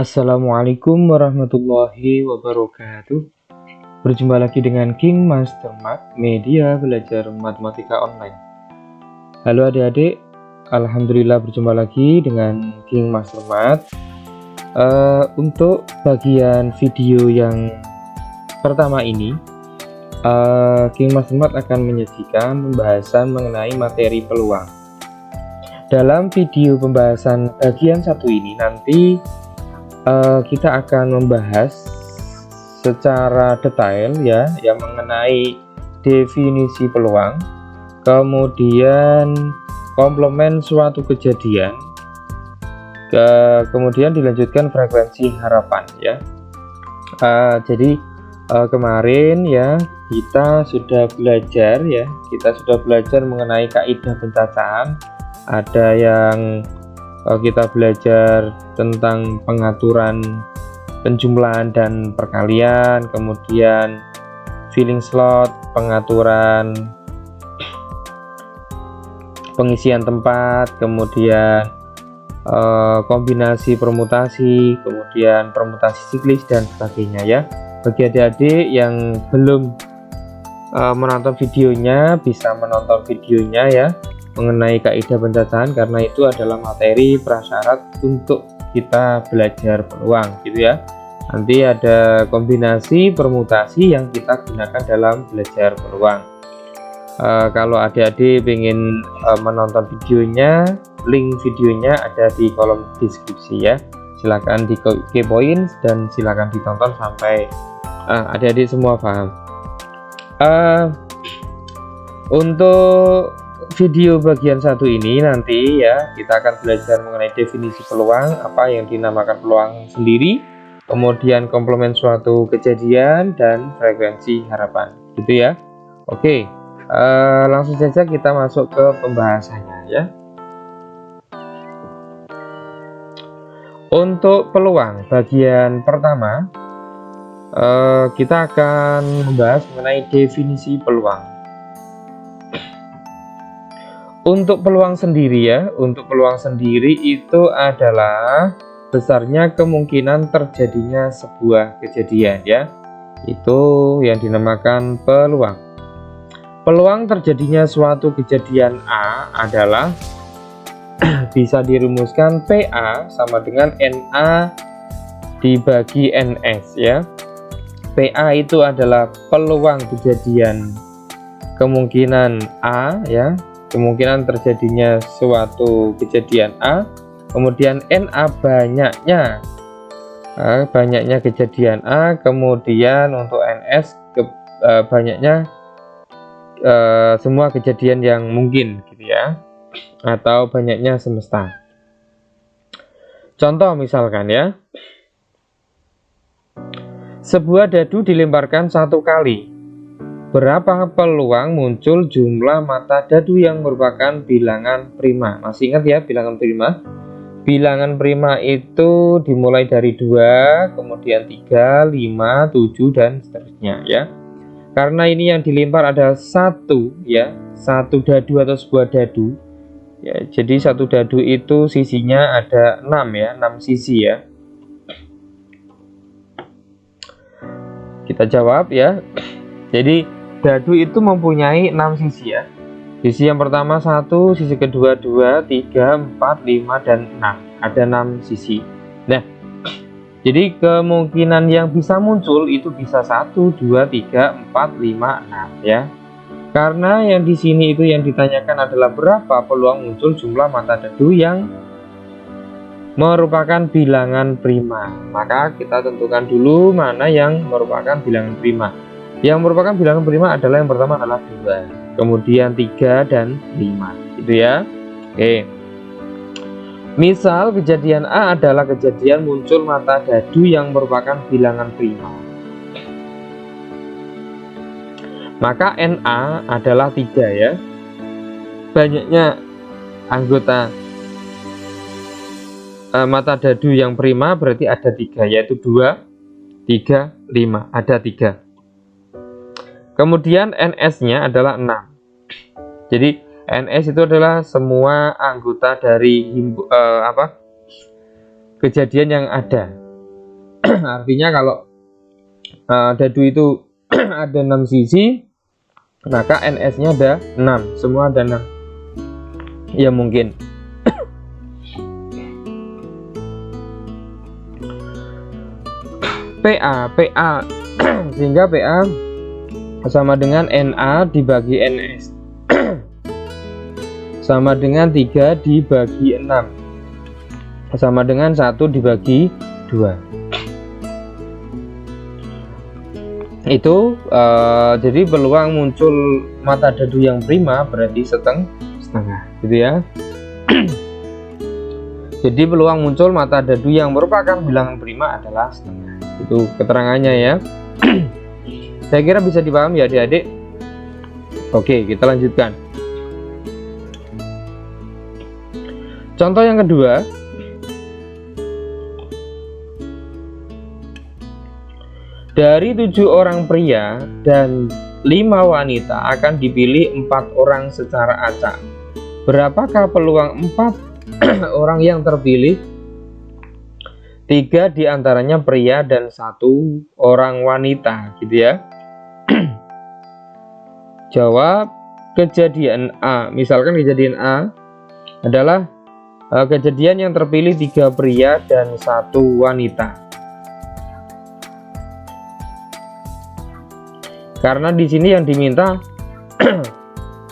Assalamualaikum warahmatullahi wabarakatuh. Berjumpa lagi dengan King Master Math, media belajar matematika online. Halo adik-adik, alhamdulillah berjumpa lagi dengan King Master Math. Untuk bagian video yang pertama ini, King Master Math akan menyajikan pembahasan mengenai materi peluang. Dalam video pembahasan bagian satu ini nanti kita akan membahas secara detail ya yang mengenai definisi peluang, kemudian komplement suatu kejadian, kemudian dilanjutkan frekuensi harapan ya. Jadi kemarin ya kita sudah belajar mengenai kaidah pencacaan. Ada yang kita belajar tentang pengaturan penjumlahan dan perkalian, kemudian filling slot, pengaturan pengisian tempat, kemudian kombinasi permutasi, kemudian permutasi siklis dan sebagainya ya. Bagi adik-adik yang belum menonton videonya, bisa menonton videonya ya mengenai kaidah pencacaan, karena itu adalah materi prasyarat untuk kita belajar peluang gitu ya. Nanti ada kombinasi permutasi yang kita gunakan dalam belajar peluang. Kalau adik-adik ingin menonton videonya, link videonya ada di kolom deskripsi ya. Silakan di kepoin dan silakan ditonton sampai adik-adik semua paham. Untuk video bagian satu ini nanti ya kita akan belajar mengenai definisi peluang, apa yang dinamakan peluang sendiri, kemudian komplement suatu kejadian dan frekuensi harapan gitu ya. Oke, langsung saja kita masuk ke pembahasannya ya. Untuk peluang bagian pertama, kita akan membahas mengenai definisi peluang. Untuk peluang sendiri ya, untuk peluang sendiri itu adalah besarnya kemungkinan terjadinya sebuah kejadian ya. Itu yang dinamakan peluang. Peluang terjadinya suatu kejadian A adalah bisa dirumuskan PA sama dengan NA dibagi NS ya. PA itu adalah peluang kejadian kemungkinan A ya, kemungkinan terjadinya suatu kejadian A, kemudian NA banyaknya kejadian A, kemudian untuk NS banyaknya semua kejadian yang mungkin gitu ya, atau banyaknya semesta. Contoh misalkan ya, sebuah dadu dilemparkan satu kali. Berapa peluang muncul jumlah mata dadu yang merupakan bilangan prima? Masih ingat ya bilangan prima? Bilangan prima itu dimulai dari 2, kemudian 3, 5, 7 dan seterusnya ya. Karena ini yang dilempar adalah satu ya, satu dadu atau sebuah dadu ya. Jadi satu dadu itu sisinya ada 6 ya, 6 sisi ya. Kita jawab ya. Jadi dadu itu mempunyai 6 sisi ya. Sisi yang pertama 1, sisi kedua 2, 3, 4, 5 dan 6. Ada 6 sisi. Nah, jadi kemungkinan yang bisa muncul itu bisa 1, 2, 3, 4, 5, 6 ya. Karena yang di sini itu yang ditanyakan adalah berapa peluang muncul jumlah mata dadu yang merupakan bilangan prima. Maka kita tentukan dulu mana yang merupakan bilangan prima. Yang merupakan bilangan prima adalah yang pertama adalah 2, kemudian 3 dan 5 gitu ya. Oke. Misal kejadian A adalah kejadian muncul mata dadu yang merupakan bilangan prima. Maka NA adalah 3 ya. Banyaknya anggota mata dadu yang prima berarti ada 3, yaitu 2, 3, 5. Ada 3. Kemudian NS-nya adalah 6. Jadi NS itu adalah semua anggota dari kejadian yang ada Artinya kalau dadu itu ada 6 sisi, maka ns-nya ada 6, semua ada 6. Ya mungkin. PA sehingga PA sama dengan NA dibagi NS sama dengan 3 dibagi 6 sama dengan 1 dibagi 2. Itu jadi peluang muncul mata dadu yang prima berarti setengah gitu ya. Jadi peluang muncul mata dadu yang merupakan bilangan prima adalah setengah. Itu keterangannya ya. Saya kira bisa dipahami ya adik-adik. Oke, kita lanjutkan. Contoh yang kedua. Dari 7 orang pria dan 5 wanita akan dipilih 4 orang secara acak. Berapakah peluang 4 orang yang terpilih? 3 diantaranya pria dan 1 orang wanita, gitu ya. Jawab kejadian A. Misalkan kejadian A adalah kejadian yang terpilih 3 pria dan 1 wanita. Karena di sini yang diminta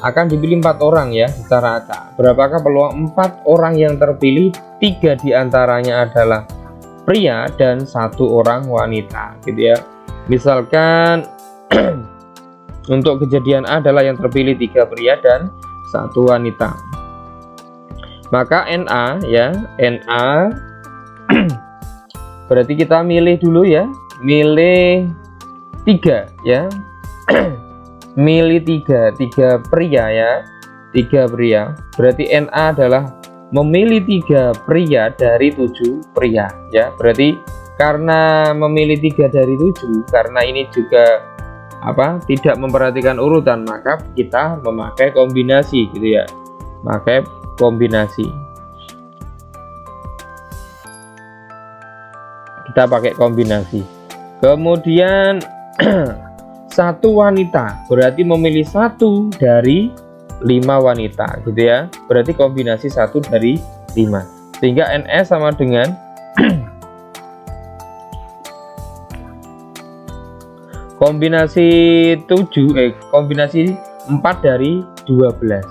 akan dipilih 4 orang ya secara acak. Berapakah peluang 4 orang yang terpilih? 3 diantaranya adalah pria dan 1 orang wanita, gitu ya. Misalkan untuk kejadian A adalah yang terpilih 3 pria dan 1 wanita. Maka NA ya, NA berarti kita milih dulu ya, milih 3 ya. Milih 3 pria ya, 3 pria. Berarti NA adalah memilih 3 pria dari 7 pria ya. Berarti karena memilih 3 dari 7, karena ini juga tidak memperhatikan urutan, maka kita memakai kombinasi gitu ya. Pakai kombinasi. Kita pakai kombinasi. Kemudian 1 wanita berarti memilih 1 dari 5 wanita gitu ya. Berarti kombinasi 1 dari 5. Sehingga NS sama dengan kombinasi 4 dari 12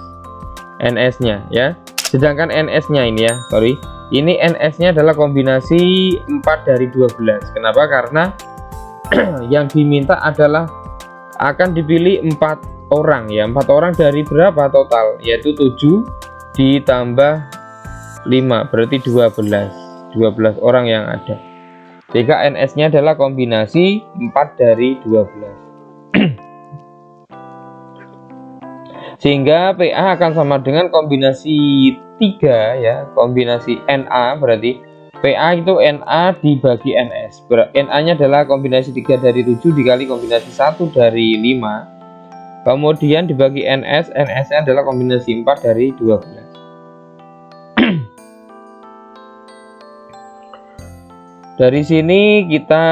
NS-nya ya. Sedangkan NS-nya ini ya, ini NS-nya adalah kombinasi 4 dari 12. Kenapa? Karena yang diminta adalah akan dipilih 4 orang ya. 4 orang dari berapa total? Yaitu 7 ditambah 5 berarti 12 orang yang ada. Sehingga NS-nya adalah kombinasi 4 dari 12. Sehingga PA akan sama dengan kombinasi 3 ya, kombinasi NA berarti PA itu NA dibagi NS. NA-nya adalah kombinasi 3 dari 7 dikali kombinasi 1 dari 5. Kemudian dibagi NS, NS-nya adalah kombinasi 4 dari 12. Dari sini kita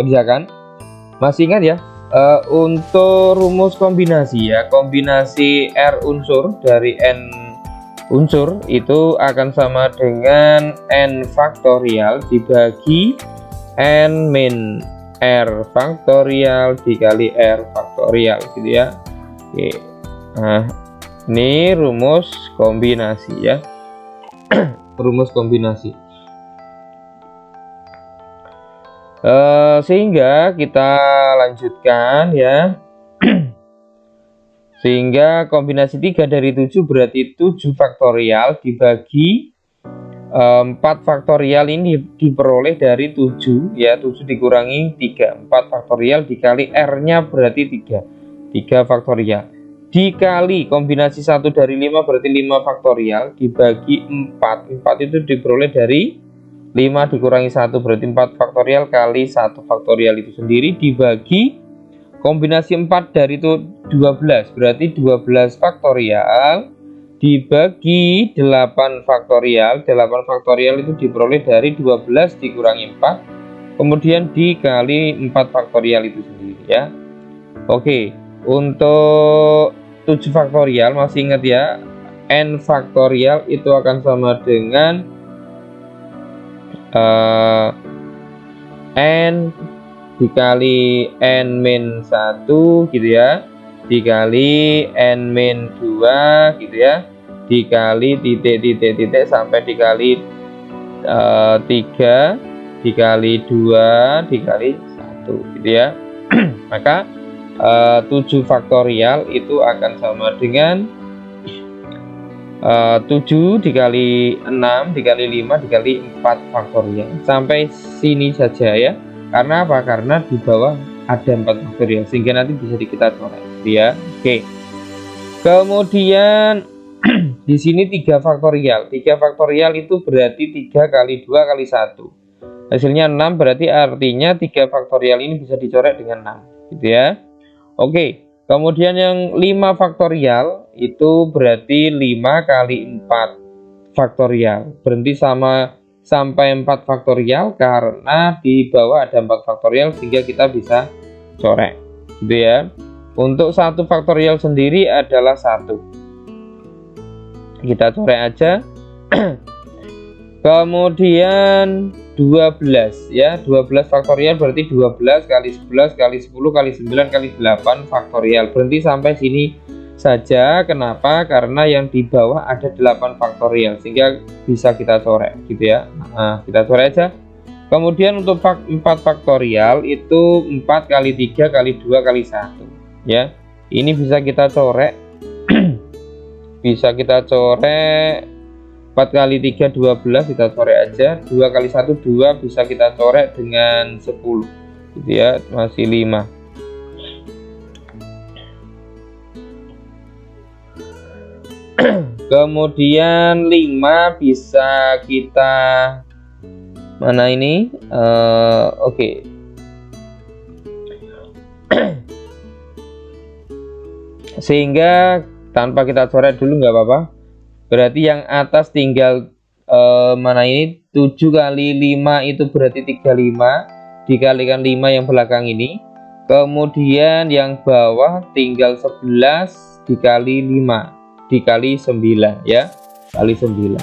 kerjakan. Masih ingat ya, untuk rumus kombinasi ya, kombinasi R unsur dari N unsur itu akan sama dengan N faktorial dibagi N min R faktorial dikali R faktorial gitu ya. Oke. Nah, ini rumus kombinasi ya. Rumus kombinasi. Sehingga kita lanjutkan ya. Sehingga kombinasi 3 dari 7 berarti 7 faktorial dibagi 4 faktorial ini diperoleh dari 7 ya, 7 dikurangi 3, 4 faktorial dikali R-nya berarti 3 faktorial dikali kombinasi 1 dari 5 berarti 5 faktorial dibagi 4 itu diperoleh dari 5 dikurangi 1 berarti 4 faktorial kali 1 faktorial itu sendiri dibagi kombinasi 4 dari itu 12 berarti 12 faktorial dibagi 8 faktorial. 8 faktorial itu diperoleh dari 12 dikurangi 4, kemudian dikali 4 faktorial itu sendiri ya. Oke, untuk 7 faktorial masih ingat ya, n faktorial itu akan sama dengan n dikali n-1 gitu ya, dikali n-2 gitu ya, dikali titik sampai dikali 3 dikali 2 dikali 1 gitu ya. Maka 7 faktorial itu akan sama dengan 7 dikali 6 dikali 5 dikali 4 faktorial. Sampai sini saja ya. Karena apa? Karena di bawah ada 4 faktorial sehingga nanti bisa kita coret ya. Oke. Kemudian di sini 3 faktorial. 3 faktorial itu berarti 3 kali 2 kali 1. Hasilnya 6, berarti artinya 3 faktorial ini bisa dicoret dengan 6 gitu ya. Oke. Kemudian yang 5 faktorial itu berarti 5 kali 4 faktorial. Berhenti sama sampai 4 faktorial karena di bawah ada 4 faktorial sehingga kita bisa coret gitu ya. Untuk 1 faktorial sendiri adalah 1. Kita coret aja. Kemudian 12 ya, 12 faktorial berarti 12 kali 11 kali 10 kali 9 kali 8 faktorial. Berhenti sampai sini saja. Kenapa? Karena yang di bawah ada 8 faktorial sehingga bisa kita coret gitu ya. Nah, kita coret aja. Kemudian untuk 4 faktorial itu 4 kali 3 kali 2 kali 1 ya. Ini bisa kita coret. Bisa kita coret 4 kali 3 12, kita coret aja. 2 kali 1 2, bisa kita coret dengan 10 gitu ya, masih 5. Kemudian 5 bisa kita mana ini oke. Sehingga tanpa kita coret dulu nggak apa-apa. Berarti yang atas tinggal mana ini 7 kali 5 itu berarti 35 dikalikan 5 yang belakang ini. Kemudian yang bawah tinggal 11 dikali 5 dikali 9 ya, kali 9.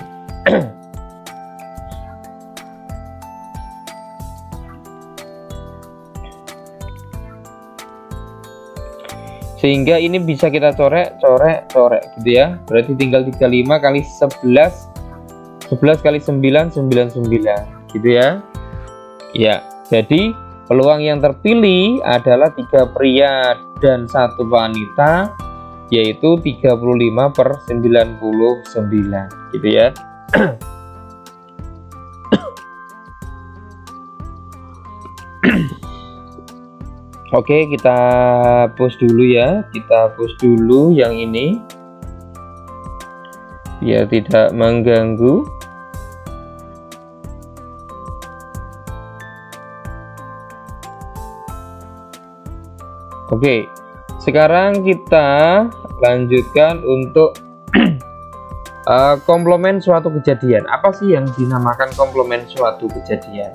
Sehingga ini bisa kita coret gitu ya. Berarti tinggal 35 kali 11 kali 9 99 gitu ya. Ya, jadi peluang yang terpilih adalah 3 pria dan 1 wanita, yaitu 35/99 gitu ya. Oke, kita post dulu ya. Kita post dulu yang ini biar tidak mengganggu. Oke, sekarang kita lanjutkan untuk komplement suatu kejadian. Apa sih yang dinamakan komplement suatu kejadian?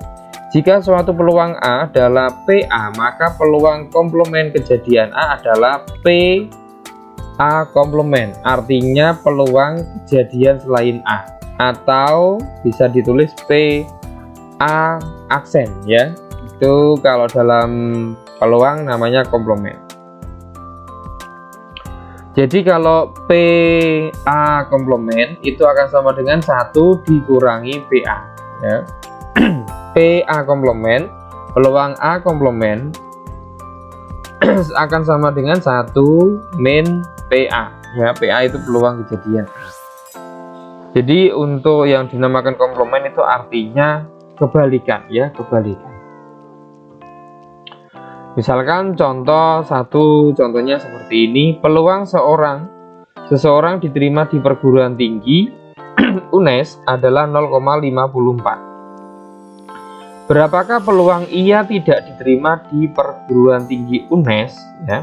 Jika suatu peluang A adalah PA, maka peluang komplement kejadian A adalah PA komplement. Artinya peluang kejadian selain A, atau bisa ditulis PA aksen ya. Itu kalau dalam peluang namanya komplement. Jadi kalau PA komplement itu akan sama dengan 1 dikurangi PA ya. PA komplement, peluang A komplement akan sama dengan 1 min PA ya. PA itu peluang kejadian. Jadi untuk yang dinamakan komplement itu artinya kebalikan ya, kebalikan. Misalkan contohnya seperti ini. Peluang seseorang diterima di perguruan tinggi UNES adalah 0,54. Berapakah peluang ia tidak diterima di perguruan tinggi UNES ya?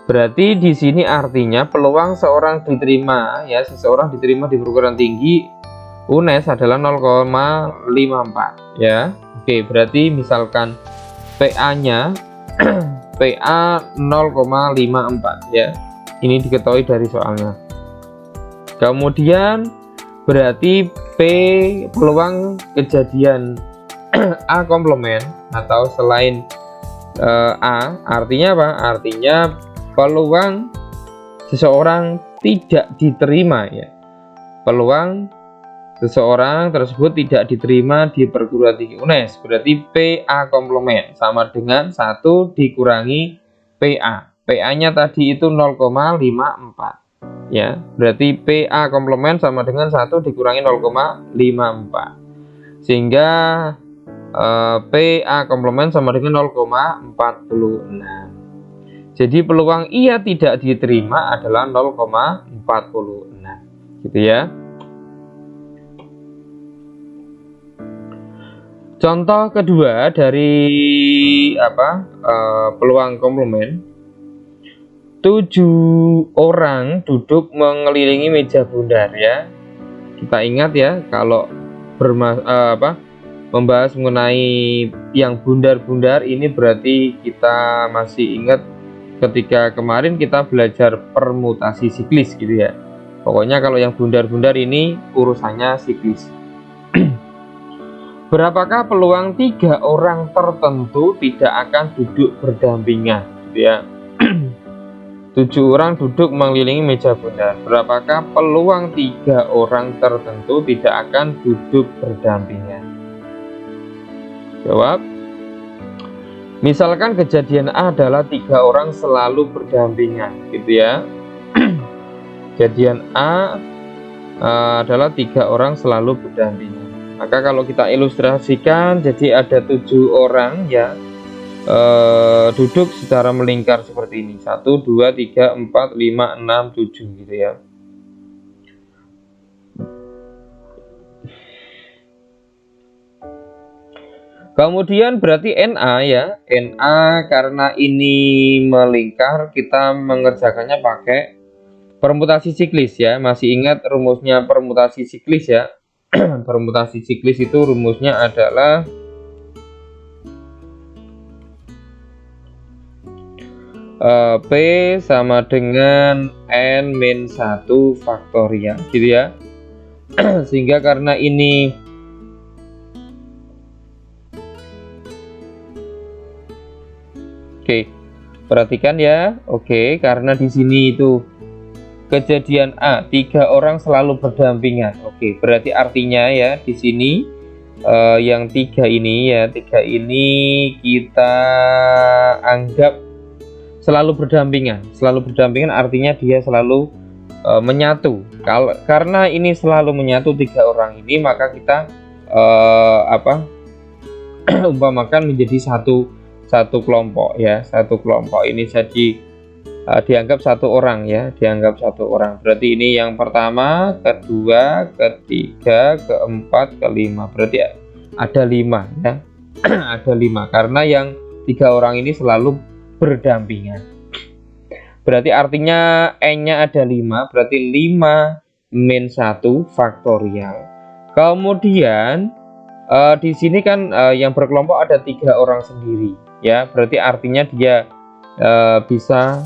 Berarti di sini artinya peluang seorang diterima, ya, seseorang diterima di perguruan tinggi UNES adalah 0,54 ya. Oke, berarti misalkan PA-nya PA 0,54 ya. Ini diketahui dari soalnya. Kemudian berarti P peluang kejadian A komplement atau selain A, artinya apa? Artinya peluang seseorang tidak diterima ya. Peluang seseorang tersebut tidak diterima di perguruan tinggi UNES. Berarti PA komplement sama dengan 1 dikurangi PA. PA-nya tadi itu 0,54 ya. Berarti PA komplement sama dengan 1 dikurangi 0,54. Sehingga PA komplement sama dengan 0,46. Jadi peluang ia tidak diterima adalah 0,46 gitu ya. Contoh kedua dari peluang komplement. 7 orang duduk mengelilingi meja bundar ya. Kita ingat ya, kalau membahas mengenai yang bundar-bundar ini berarti kita masih ingat ketika kemarin kita belajar permutasi siklis gitu ya. Pokoknya kalau yang bundar-bundar ini urusannya siklis. Berapakah peluang 3 orang tertentu tidak akan duduk berdampingan gitu ya. 7 orang duduk mengelilingi meja bundar. Berapakah peluang 3 orang tertentu tidak akan duduk berdampingan? Jawab. Misalkan kejadian A adalah 3 orang selalu berdampingan gitu ya. Kejadian A adalah 3 orang selalu berdampingan. Maka kalau kita ilustrasikan, jadi ada 7 orang ya duduk secara melingkar seperti ini. 1, 2, 3, 4, 5, 6, 7 gitu ya. Kemudian berarti NA ya, NA karena ini melingkar, kita mengerjakannya pakai permutasi siklis ya. Masih ingat rumusnya permutasi siklis ya? Permutasi siklis itu rumusnya adalah P sama dengan N-1 faktorial gitu ya. Sehingga karena ini oke, perhatikan ya. Oke, karena di sini itu kejadian A 3 orang selalu berdampingan. Oke, berarti artinya ya di sini yang 3 ini ya, 3 ini kita anggap selalu berdampingan. Selalu berdampingan artinya dia selalu menyatu. Karena ini selalu menyatu 3 orang ini, maka kita umpamakan menjadi satu kelompok ya. Satu kelompok ini jadi dianggap 1 orang ya, dianggap 1 orang. Berarti ini yang pertama, kedua, ketiga, keempat, kelima. Berarti ada 5 ya. Ada 5 karena yang 3 orang ini selalu berdampingan. Berarti artinya N-nya ada 5, berarti 5-1 faktorial. Kemudian di sini kan yang berkelompok ada 3 orang sendiri ya. Berarti artinya dia bisa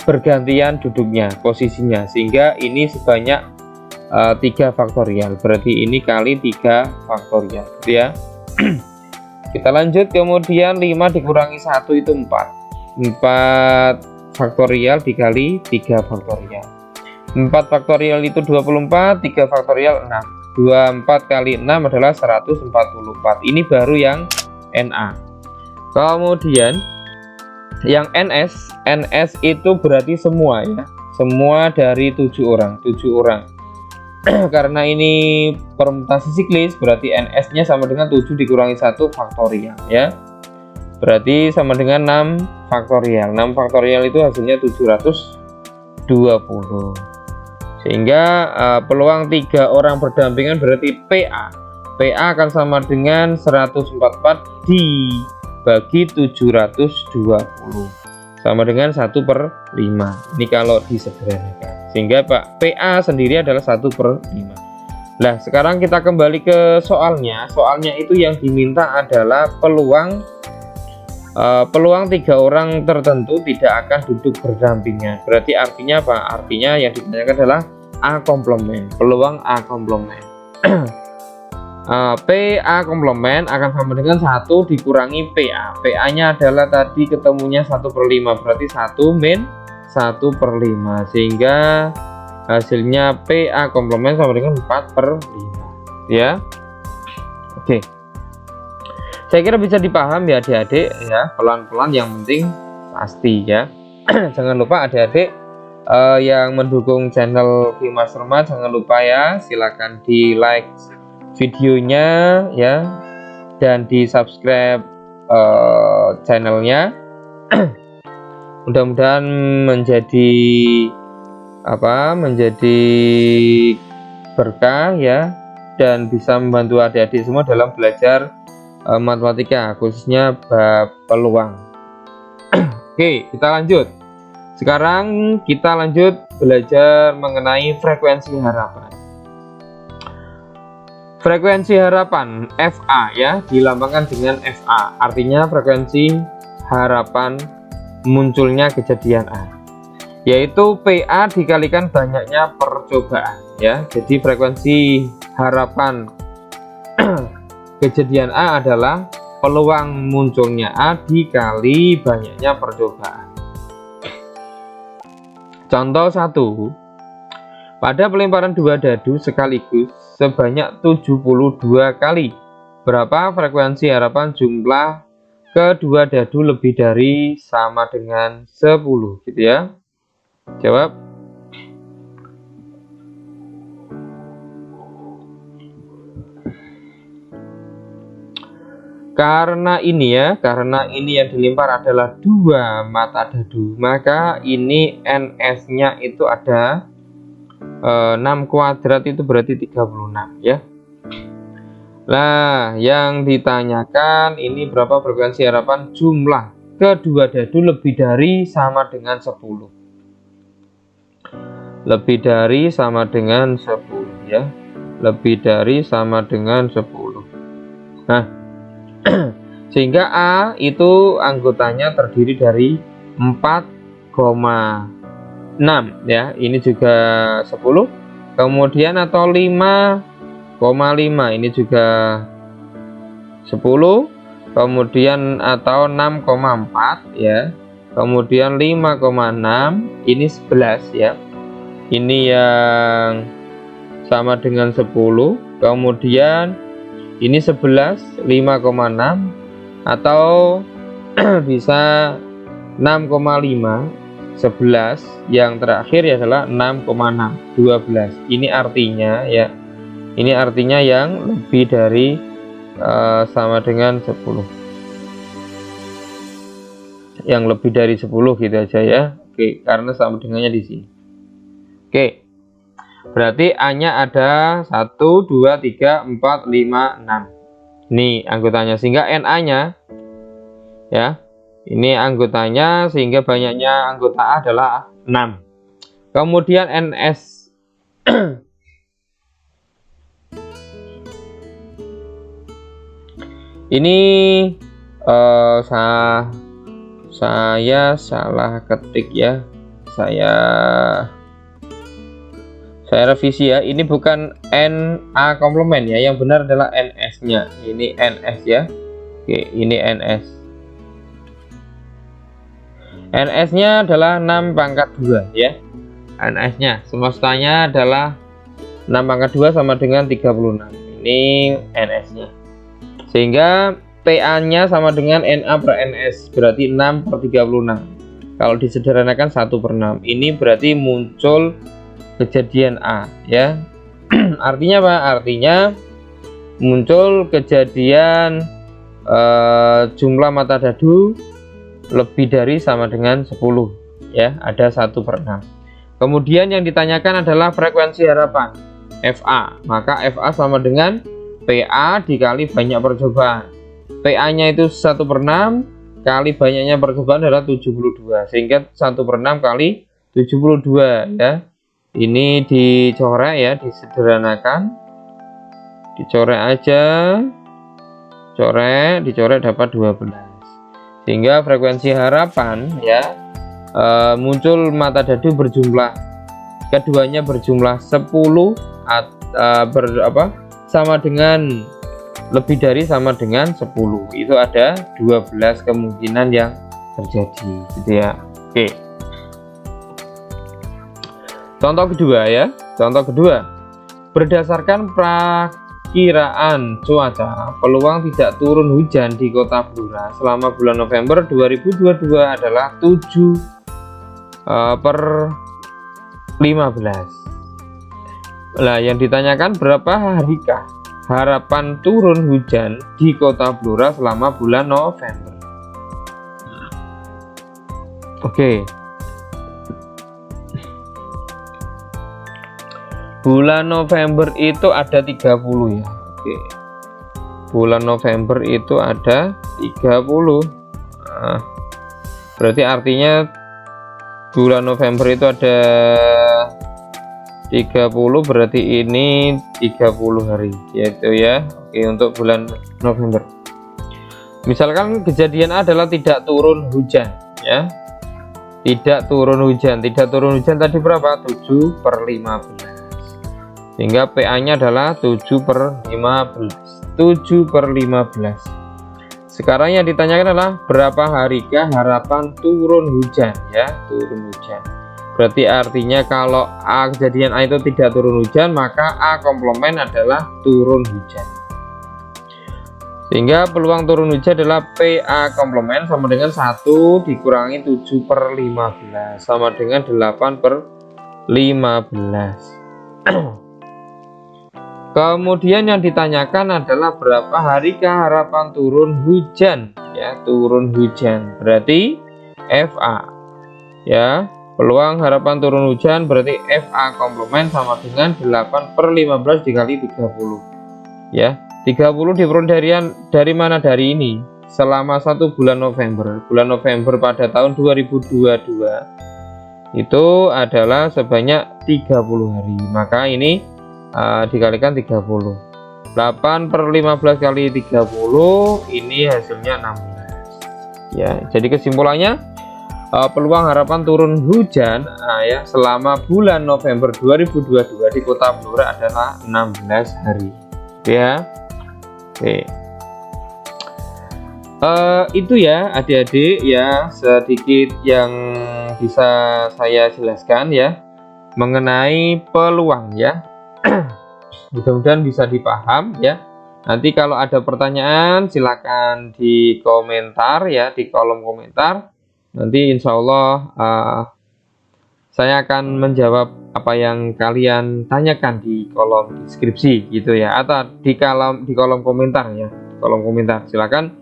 bergantian duduknya, posisinya, sehingga ini sebanyak 3 faktorial. Berarti ini kali 3 faktorial gitu ya. Kita lanjut. Kemudian 5 dikurangi 1 itu 4 faktorial dikali 3 faktorial. 4 faktorial itu 24, 3 faktorial 6. 24 kali 6 adalah 144. Ini baru yang NA. Kemudian yang NS itu berarti semua ya. Semua dari 7 orang. Karena ini permutasi siklis, berarti NS-nya sama dengan 7 dikurangi 1 faktorial ya. Berarti sama dengan 6 faktorial. 6 faktorial itu hasilnya 720. Sehingga peluang 3 orang berdampingan berarti PA akan sama dengan 144 dibagi 720. sama dengan 1/5. Ini kalau disederhanakan, sehingga PA sendiri adalah 1/5. Nah, sekarang kita kembali ke soalnya. Soalnya itu yang diminta adalah peluang 3 orang tertentu tidak akan duduk berdampingan. Berarti artinya apa? Artinya yang ditanyakan adalah A komplement, peluang A komplement. PA komplement akan sama dengan 1 dikurangi PA. PA nya adalah tadi ketemunya 1/5, berarti 1 min 1/5, sehingga hasilnya PA komplement sama dengan 4/5 ya. Oke, saya kira bisa dipaham ya adik-adik ya, pelan-pelan, yang penting pasti ya. Jangan lupa adik-adik yang mendukung channel Kimastermat, jangan lupa ya, silakan di like videonya ya, dan di subscribe channelnya. Mudah-mudahan menjadi berkah ya, dan bisa membantu adik-adik semua dalam belajar matematika, khususnya bab peluang. Oke, kita lanjut. Sekarang kita lanjut belajar mengenai frekuensi harapan. Frekuensi harapan FA ya, dilambangkan dengan FA, artinya frekuensi harapan munculnya kejadian A, yaitu PA dikalikan banyaknya percobaan ya. Jadi frekuensi harapan kejadian A adalah peluang munculnya A dikali banyaknya percobaan. Contoh 1, pada pelemparan 2 dadu sekaligus sebanyak 72 kali, berapa frekuensi harapan jumlah kedua dadu lebih dari sama dengan 10 gitu ya. Jawab. Karena ini yang dilempar adalah 2 mata dadu, maka ini NS-nya itu ada 6 kuadrat, itu berarti 36 ya. Nah, yang ditanyakan ini berapa frekuensi harapan jumlah kedua dadu lebih dari sama dengan 10. Lebih dari sama dengan 10 ya. Lebih dari sama dengan 10. Nah, sehingga A itu anggotanya terdiri dari 4,6 ya. Ini juga 10. Kemudian atau 5,5, ini juga 10. Kemudian atau 6,4 ya. Kemudian 5,6, ini 11 ya. Ini yang sama dengan 10. Kemudian ini 11, 5,6, atau bisa 6,5, 11, yang terakhir adalah 6,6, 12. Ini artinya ya, ini artinya yang lebih dari sama dengan 10. Yang lebih dari 10 gitu aja ya. Oke, karena sama dengannya di sini. Oke. Berarti A-nya ada 1, 2, 3, 4, 5, 6. Ini anggotanya, sehingga NA-nya ya, ini anggotanya, sehingga banyaknya anggota A adalah 6. Kemudian NS ini saya salah ketik ya. Saya revisi ya, ini bukan NA komplement ya, yang benar adalah NS nya. Ini NS ya. Oke, ini NS. NS nya adalah 6/2 ya. NS nya semestanya adalah 6/2 sama dengan 36. Ini NS nya, sehingga PA nya sama dengan NA/NS, berarti 6/36. Kalau disederhanakan 1/6. Ini berarti muncul kejadian A ya. Artinya apa? Artinya muncul kejadian jumlah mata dadu lebih dari sama dengan 10 ya, ada 1/6. Kemudian yang ditanyakan adalah frekuensi harapan FA, maka FA sama dengan PA dikali banyak percobaan. PA nya itu 1/6, kali banyaknya percobaan adalah 72, sehingga 1/6 kali 72 ya. Ini dicoret ya, disederhanakan, dicoret aja, coret, dicoret dapat 12, sehingga frekuensi harapan ya muncul mata dadu berjumlah, keduanya berjumlah 10 sama dengan lebih dari sama dengan 10. Itu ada 12 kemungkinan yang terjadi gitu ya. Oke, contoh kedua ya. Contoh kedua, berdasarkan perkiraan cuaca, peluang tidak turun hujan di Kota Blora selama bulan November 2022 adalah 7/15. Nah, yang ditanyakan berapa harikah harapan turun hujan di Kota Blora selama bulan November. Oke. Bulan November itu ada 30 ya. Oke. Bulan November itu ada 30. Nah, berarti artinya bulan November itu ada 30, berarti ini 30 hari yaitu ya. Oke, untuk bulan November. Misalkan kejadian adalah tidak turun hujan ya. Tidak turun hujan tadi berapa? 7/15. Sehingga PA-nya adalah 7/15. 7/15. Sekarang yang ditanyakan adalah berapa harikah harapan turun hujan ya, turun hujan. Berarti artinya kalau A kejadian A itu tidak turun hujan, maka A komplement adalah turun hujan. Sehingga peluang turun hujan adalah PA komplement sama dengan 1 dikurangi 7/15 sama dengan 8/15. Kemudian yang ditanyakan adalah berapa harikah harapan turun hujan ya, turun hujan. Berarti FA ya, peluang harapan turun hujan berarti FA komplement sama dengan 8/15 dikali 30 ya. 30 diperoleh dari mana? Dari ini. Selama 1 bulan November. Bulan November pada tahun 2022 itu adalah sebanyak 30 hari. Maka ini dikalikan 30. 8/15 kali 30 ini hasilnya 16 ya. Jadi kesimpulannya peluang harapan turun hujan ya selama bulan November 2022 di Kota Blora adalah 16 hari ya. Oke. Itu ya adik-adik ya, sedikit yang bisa saya jelaskan ya mengenai peluang ya. Mudah-mudahan bisa dipaham ya. Nanti kalau ada pertanyaan silakan di komentar ya, di kolom komentar. Nanti insya Allah saya akan menjawab apa yang kalian tanyakan di kolom deskripsi gitu ya, atau di kolom komentar ya. Kolom komentar silakan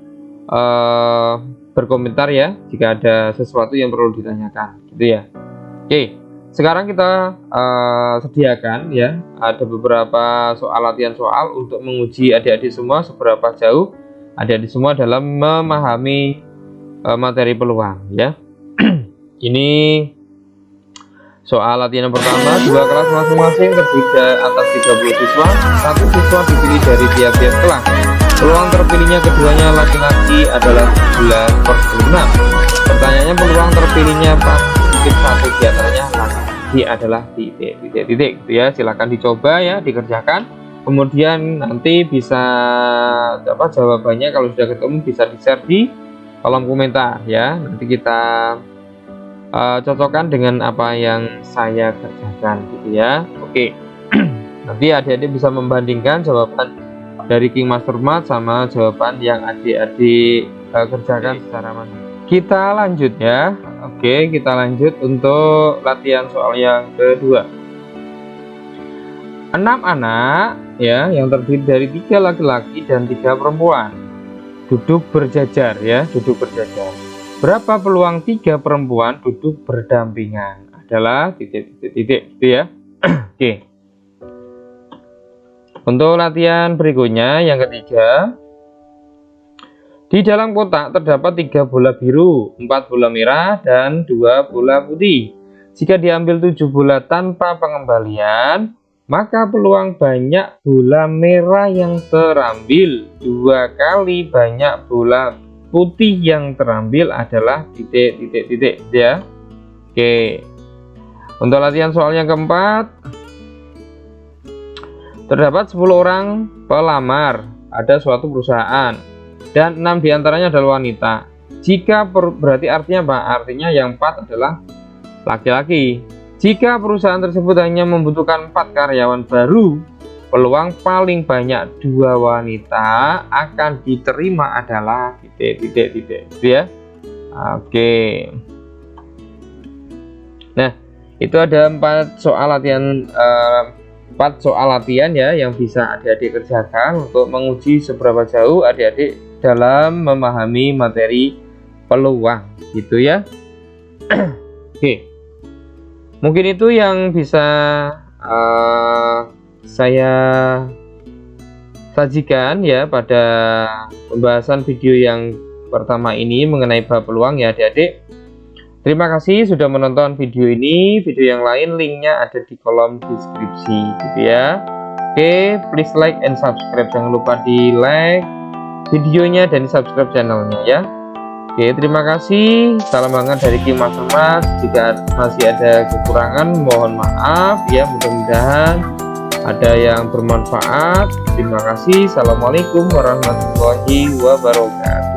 berkomentar ya jika ada sesuatu yang perlu ditanyakan gitu ya. Oke. Sekarang kita sediakan ya, ada beberapa latihan soal untuk menguji adik-adik semua seberapa jauh adik-adik semua dalam memahami materi peluang ya. Ini soal latihan yang pertama, 2 kelas masing-masing terdiri atas 30 siswa, 1 siswa dipilih dari tiap-tiap kelas. Peluang terpilihnya keduanya laki-laki adalah 11/6. Pertanyaannya, peluang terpilihnya mungkin satu diantaranya laki-laki adalah titik gitu ya. Silahkan dicoba ya, dikerjakan, kemudian nanti bisa jawabannya kalau sudah ketemu bisa di-share di kolom komentar ya. Nanti kita cocokkan dengan apa yang saya kerjakan gitu ya. Oke. Nanti adik-adik bisa membandingkan jawaban dari King Master Math sama jawaban yang adik-adik kerjakan secara manual. Kita lanjut ya. Oke, kita lanjut untuk latihan soal yang kedua. 6 anak ya yang terdiri dari 3 laki-laki dan 3 perempuan duduk berjajar ya, duduk berjajar. Berapa peluang 3 perempuan duduk berdampingan? Adalah titik itu ya. Oke. Untuk latihan berikutnya yang ketiga, Di dalam kotak terdapat 3 bola biru, 4 bola merah, dan 2 bola putih. Jika diambil 7 bola tanpa pengembalian, maka peluang banyak bola merah yang terambil 2 kali banyak bola putih yang terambil adalah titik ya. Oke. Untuk latihan soal yang keempat, terdapat 10 orang pelamar ada suatu perusahaan dan 6 diantaranya adalah wanita. Jika berarti artinya apa? Artinya yang 4 adalah laki-laki. Jika perusahaan tersebut hanya membutuhkan 4 karyawan baru, peluang paling banyak 2 wanita akan diterima adalah titik ya. Oke. Nah, itu ada 4 soal latihan 4 soal latihan ya yang bisa adik-adik kerjakan untuk menguji seberapa jauh adik-adik dalam memahami materi peluang gitu ya. Oke. Mungkin itu yang bisa saya sajikan ya pada pembahasan video yang pertama ini mengenai bab peluang ya adik-adik. Terima kasih sudah menonton video ini. Video yang lain linknya ada di kolom deskripsi gitu ya. Oke, please like and subscribe. Jangan lupa di like videonya dan di subscribe channelnya ya. Oke, terima kasih. Salam hangat dari Kim Mas. Jika masih ada kekurangan mohon maaf ya. Mudah-mudahan ada yang bermanfaat. Terima kasih. Assalamualaikum warahmatullahi wabarakatuh.